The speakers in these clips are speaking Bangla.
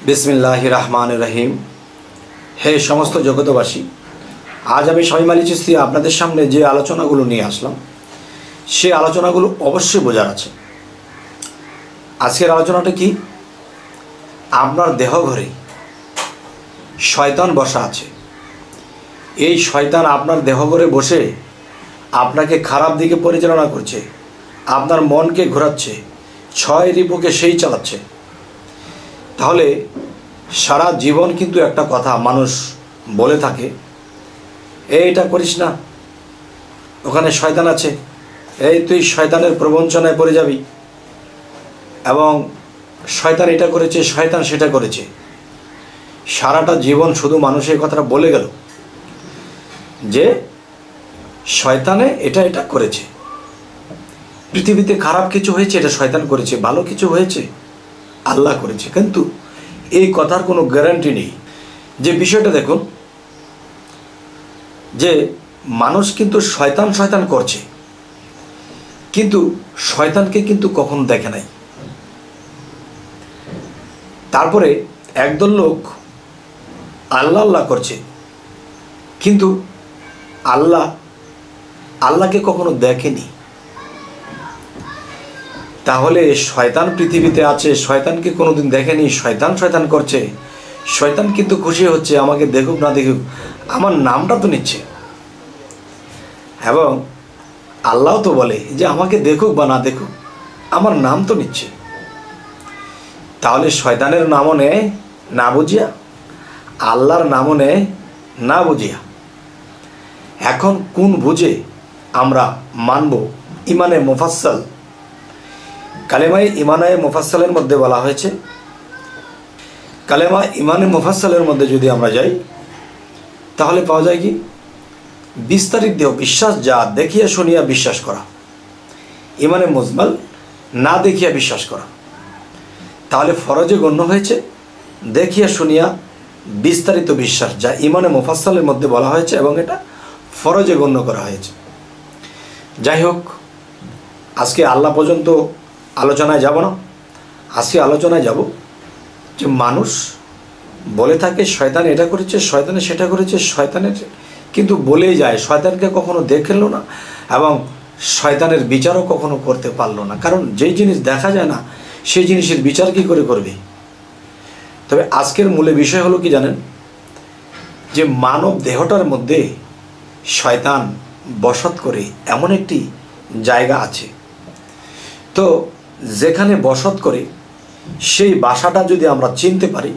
बिस्मिल्लाहिर रहमानिर रहीम। हे समस्त जगतबासी, आज আমি শামীম আলী চিশতি আপনাদের সামনে যে আলোচনাগুলো নিয়ে আসলাম সেই আলোচনাগুলো অবশ্যই বোঝার আছে। আজকের আলোচনাটা কি? আপনার দেহঘরে শয়তান বসা আছে। এই শয়তান আপনার দেহঘরে বসে আপনাকে খারাপ দিকে পরিচালনা করছে, আপনার মনকে ঘোরাচ্ছে, ছয় রিপুকে সেই চালাচ্ছে। তাহলে সারা জীবন কিন্তু একটা কথা মানুষ বলে থাকে, এইটা করিস না, ওখানে শয়তান আছে, এই তুই শয়তানের প্রবঞ্চনায় পড়ে যাবি, এবং শয়তান এটা করেছে, শয়তান সেটা করেছে। সারাটা জীবন শুধু মানুষের কথাটা বলে গেল যে শয়তানে এটা করেছে, পৃথিবীতে খারাপ কিছু হয়েছে এটা শয়তান করেছে, ভালো কিছু হয়েছে আল্লাহ করেছে। কিন্তু এই কথার কোনো গ্যারান্টি নেই। যে বিষয়টা দেখুন, যে মানুষ কিন্তু শয়তান করছে, কিন্তু শয়তানকে কিন্তু কখনো দেখে নাই। তারপরে একদল লোক আল্লাহ করছে, কিন্তু আল্লাহকে কখনো দেখেনি। তাহলে শয়তান পৃথিবীতে আছে, শয়তানকে কোনোদিন দেখেনি, শয়তান করছে। শয়তান কিন্তু খুশি হচ্ছে, আমাকে দেখুক না দেখুক, আমার নামটা তো নিচ্ছে। এবং আল্লাহ তো বলে যে আমাকে দেখুক বা না দেখুক, আমার নাম তো নিচ্ছে। তাহলে শয়তানের নামও নেয় না বুঝিয়া, আল্লাহর নামও নেয় না বুঝিয়া। এখন কোন বুঝে আমরা মানব? ইমানে মুফাসসাল, কালেমায়ে ইমানে মুফাসসালের মধ্যে বলা হয়েছে, কালেমা ইমানে মুফাসসালের মধ্যে যদি আমরা যাই তাহলে পাওয়া যায় কি? বিস্তারিত দেহ বিশ্বাস, যা দেখিয়া শুনিয়া বিশ্বাস করা। ইমানে মুজমাল, না দেখিয়া বিশ্বাস করা। তাহলে ফরজে গণ্য হয়েছে দেখিয়া শুনিয়া বিস্তারিত বিশ্বাস, যা ইমানে মুফাসসালের মধ্যে বলা হয়েছে, এবং এটা ফরজে গণ্য করা হয়েছে। যাই হোক, আজকে আল্লাহ পর্যন্ত আলোচনায় যাব না। আজকে আলোচনায় যাব যে মানুষ বলে থাকে শয়তান এটা করেছে, শয়তানে সেটা করেছে, শয়তানের কিন্তু বলেই যায়, শয়তানকে কখনো দেখলো না এবং শয়তানের বিচারও কখনো করতে পারলো না। কারণ যেই জিনিস দেখা যায় না সেই জিনিসের বিচার কী করে করবে? তবে আজকের মূলে বিষয় হলো কি জানেন, যে মানব দেহটার মধ্যে শয়তান বসত করে এমন একটি জায়গা আছে। তো যেখানে বসত করে সেই বাসাটা যদি আমরা চিনতে পারি,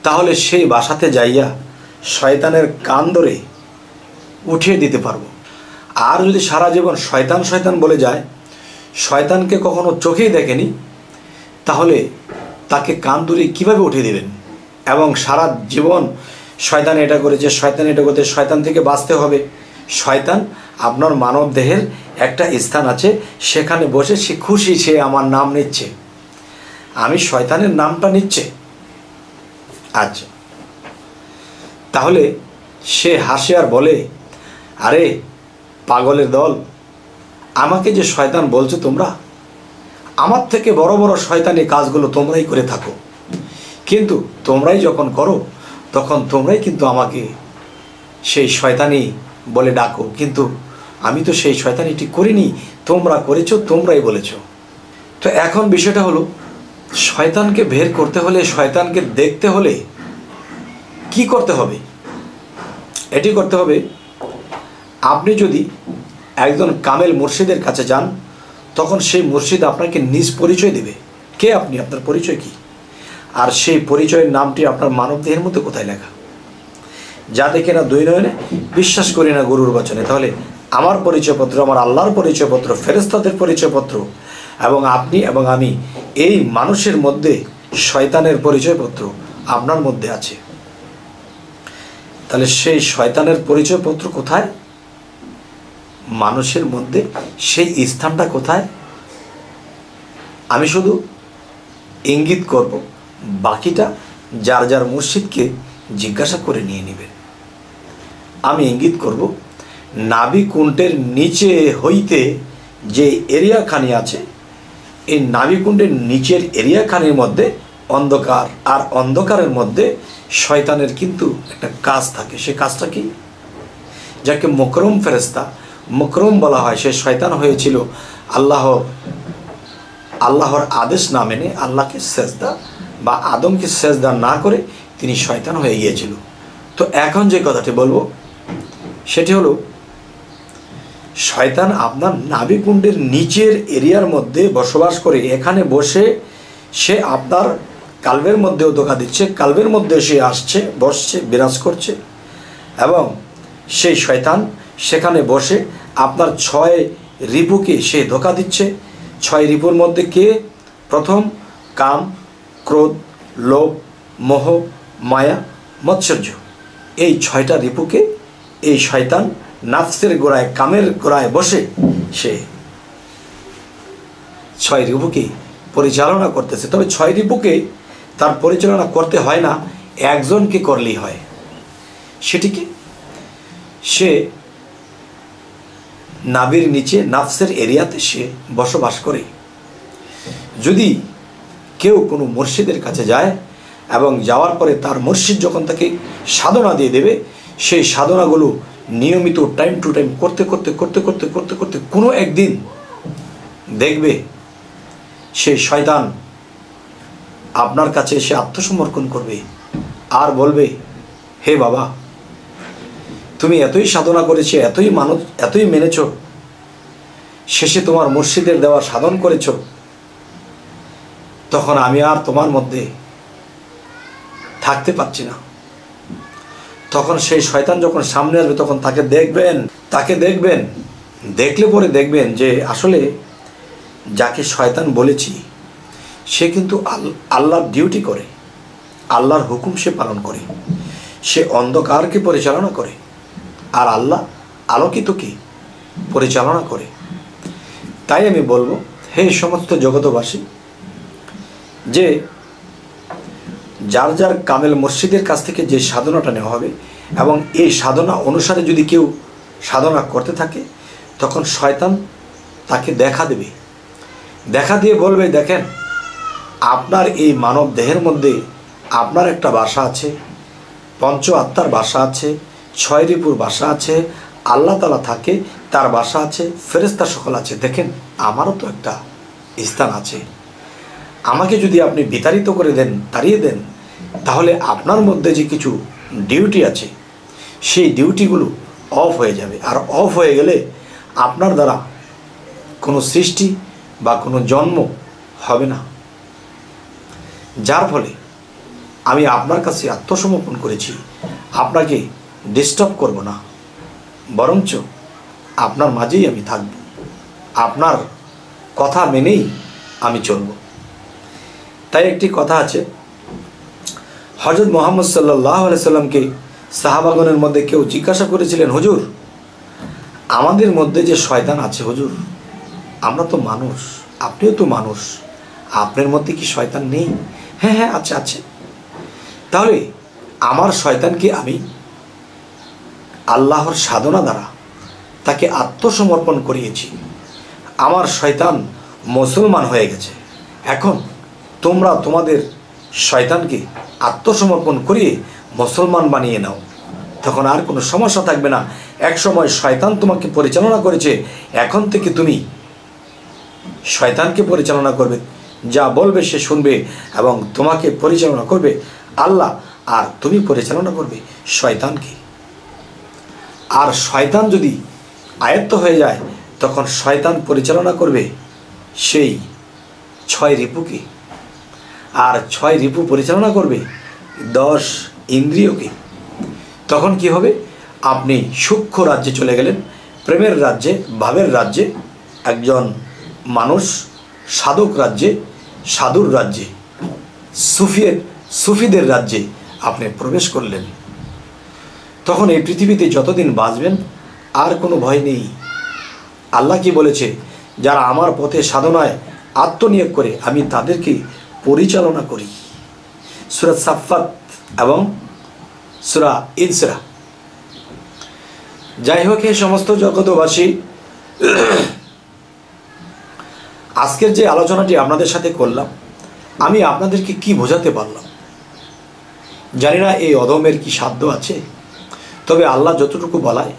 তাহলে সেই বাসাতে যাইয়া শয়তানের কান ধরে উঠিয়ে দিতে পারবো। আর যদি সারা জীবন শয়তান বলে যায়, শয়তানকে কখনো চোখেই দেখেনি, তাহলে তাকে কান ধরে কীভাবে উঠিয়ে দেবেন? এবং সারা জীবন শয়তান এটা করেছে, শয়তান এটা করতে, শয়তান থেকে বাঁচতে হবে। শয়তান আপনার মানব দেহের একটা স্থান আছে, সেখানে বসে সে খুশি, সে আমার নাম নিচ্ছে, আমি শয়তানের নামটা নিচ্ছে। আচ্ছা, তাহলে সে হাসে আর বলে, আরে পাগলের দল, আমাকে যে শয়তান বলছো তোমরা, আমার থেকে বড় বড় শয়তানি কাজগুলো তোমরাই করে থাকো, কিন্তু তোমরাই যখন করো তখন তোমরাই কিন্তু আমাকে সেই শয়তানি বলে ডাকো, কিন্তু আমি তো সেই শয়তানিটি করিনি, তোমরা করেছো, তোমরাই বলেছো। তো এখন বিষয়টা হলো, শয়তানকে বের করতে হলে, শয়তানকে দেখতে হলে কি করতে হবে? এটি করতে হবে, আপনি যদি একজন কামেল মুর্শিদের কাছে যান, তখন সেই মুর্শিদ আপনাকে নিজ পরিচয় দেবে, কে আপনি, আপনার পরিচয় কি, আর সেই পরিচয়ের নামটি আপনার মানব দেহের মধ্যে কোথায় লেখা। যা দেখে না দুই নয়নে, বিশ্বাস করি না গুরুর বচনে। তাহলে আমার পরিচয়পত্র, আমার আল্লাহর পরিচয়পত্র, ফেরেশতাদের পরিচয়পত্র, এবং আপনি এবং আমি, এই মানুষের মধ্যে শয়তানের পরিচয়পত্র আপনার মধ্যে আছে। তাহলে সেই শয়তানের পরিচয়পত্র কোথায়? মানুষের মধ্যে। সেই স্থানটা কোথায়? আমি শুধু ইঙ্গিত করব, বাকিটা যার যার মুর্শিদকে জিজ্ঞাসা করে নিয়ে নেবেন। আমি ইঙ্গিত করব, নাভি কুণ্ডের নিচে হইতে যে এরিয়াখানি আছে, এই নাভিকুণ্ডের নিচের এরিয়াখানির মধ্যে অন্ধকার, আর অন্ধকারের মধ্যে শয়তানের কিন্তু একটা কাজ থাকে। সে কাজটা কি? যাকে মুকরম ফেরেশতা, মুকরম বলা হয়, সে শয়তান হয়েছিল আল্লাহর আদেশ না মেনে, আল্লাহকে সেজদা বা আদমকে সেজদা না করে তিনি শয়তান হয়ে গিয়েছিল। তো এখন যে কথাটি বলবো সেটি হলো, শয়তান আপনার নাভিকুণ্ডের নিচের এরিয়ার মধ্যে বসবাস করে, এখানে বসে সে আপনার কালবের মধ্যেও ধোঁকা দিচ্ছে, কালবের মধ্যে সে আসছে, বসছে, বিরাজ করছে, এবং সেই শয়তান সেখানে বসে আপনার 6 রিপুকে সে ধোঁকা দিচ্ছে। 6 রিপুর মধ্যে কে? প্রথম কাম, ক্রোধ, লোভ, মোহ, মায়া, মৎসর্য। এই 6টা রিপুকে এই শয়তান নাফসের গোড়ায়, কামের গোড়ায় বসে সে 6 রিপুকে পরিচালনা করতেছে। তবে 6 রিপুকে তার পরিচালনা করতে হয় না, একজনকে করলেই হয়। সেটিকে সে নাভির নিচে নাফসের এরিয়াতে সে বসবাস করে। যদি কেউ কোনো মুর্শিদের কাছে যায় এবং যাওয়ার পরে তার মুর্শিদ যখন তাকে সাধনা দিয়ে দেবে, সেই সাধনাগুলো নিয়মিত টাইম টু টাইম করতে করতে করতে করতে করতে করতে কোনো একদিন দেখবে সেই শয়তান আপনার কাছে এসে আত্মসমর্পণ করবে আর বলবে, হে বাবা, তুমি এতই সাধনা করেছো, এতই মানত, এতই মেনেছ, শেষে তোমার মুর্শিদের দেওয়া সাধন করেছ, তখন আমি আর তোমার মধ্যে থাকতে পারছি না। তখন সেই শয়তান যখন সামনে আসবে তখন তাকে দেখবেন, দেখলে পরে দেখবেন যে আসলে যাকে শয়তান বলেছি সে কিন্তু আল্লাহর ডিউটি করে, আল্লাহর হুকুম সে পালন করে, সে অন্ধকারকে পরিচালনা করে, আর আল্লাহ আলোকিতকে পরিচালনা করে। তাই আমি বলবো, হে সমস্ত জগতবাসী, যে যার যার কামেল মুর্শিদের কাছ থেকে যে সাধনাটা নেওয়া হবে এবং এই সাধনা অনুসারে যদি কেউ সাধনা করতে থাকে, তখন শয়তান তাকে দেখা দেবে, দেখা দিয়ে বলবে, দেখেন, আপনার এই মানব দেহের মধ্যে আপনার একটা বাসা আছে, পঞ্চ আত্মার বাসা আছে, 6 রিপুর বাসা আছে, আল্লাহ তাআলা থাকে, তার বাসা আছে, ফেরেশতা সকল আছে। দেখেন, আমারও তো একটা স্থান আছে। আমাকে যদি আপনি বিতাড়িত করে দেন, তাড়িয়ে দেন, তাহলে আপনার মধ্যে যে কিছু ডিউটি আছে সেই ডিউটিগুলো অফ হয়ে যাবে। আর অফ হয়ে গেলে আপনার দ্বারা কোনো সৃষ্টি বা কোনো জন্ম হবে না। যার ফলে আমি আপনার কাছে আত্মসমর্পণ করেছি, আপনাকে ডিস্টার্ব করব না, বরঞ্চ আপনার মাঝেই আমি থাকব, আপনার কথা মেনেই আমি চলব। তাই একটি কথা আছে, হযরত মুহাম্মদ সাল্লাল্লাহু আলাইহি সাল্লামকে সাহাবাগণের মধ্যে কেউ জিজ্ঞাসা করেছিলেন, হুজুর, আমাদের মধ্যে যে শয়তান আছে হুজুর, আমরা তো মানুষ, আপনিও তো মানুষ, আপনার মধ্যে কি শয়তান নেই? হ্যাঁ হ্যাঁ, আচ্ছা আছে। তাহলে আমার শয়তানকে আমি আল্লাহর সাধনা দ্বারা তাকে আত্মসমর্পণ করিয়েছি, আমার শয়তান মুসলমান হয়ে গেছে। এখন তোমরা তোমাদের শয়তানকে আত্মসমর্পণ করিয়ে মুসলমান বানিয়ে নাও, তখন আর কোনো সমস্যা থাকবে না। এক সময় শয়তান তোমাকে পরিচালনা করেছে, এখন থেকে তুমি শয়তানকে পরিচালনা করবে, যা বলবে সে শুনবে এবং তোমাকে পরিচালনা করবে আল্লাহ, আর তুমি পরিচালনা করবে শয়তানকে। আর শয়তান যদি আয়ত্ত হয়ে যায়, তখন শয়তান পরিচালনা করবে সেই 6 রিপুকে, আর 6 রিপু পরিচালনা করবে 10 ইন্দ্রিয়কে। তখন কি হবে? আপনি সূক্ষ্ম রাজ্যে চলে গেলেন, প্রেমের রাজ্যে, ভাবের রাজ্যে, একজন মানুষ সাধক রাজ্যে, সাধুর রাজ্যে, সুফিদের রাজ্যে আপনি প্রবেশ করলেন। তখন এই পৃথিবীতে যতদিন বাঁচবেন আর কোনো ভয় নেই। আল্লাহ কি বলেছে? যারা আমার পথে সাধনায় আত্মনিয়োগ করে আমি তাদেরকে পরিচালনা করি। সূরা সাফফাত এবং সূরা ইসরা। যাই হোক, এই সমস্ত জগতবাসী, আজকের যে আলোচনাটি আপনাদের সাথে করলাম, আমি আপনাদেরকে কি বোঝাতে পারলাম জানি না, এই অধমের কি সাধ্য আছে। তবে আল্লাহ যতটুকু বলায়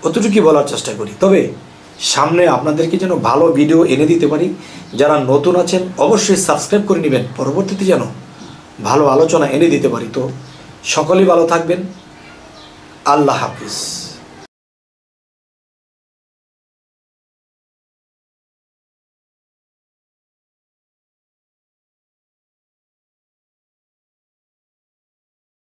অতটুকুই বলার চেষ্টা করি। তবে সামনে আপনাদেরকে যেন ভালো ভিডিও এনে দিতে পারি। যারা নতুন আছেন অবশ্যই সাবস্ক্রাইব করে নেবেন, পরবর্তীতে যেন ভালো আলোচনা এনে দিতে পারি। তো সকলেই ভালো থাকবেন। আল্লাহ হাফিজ।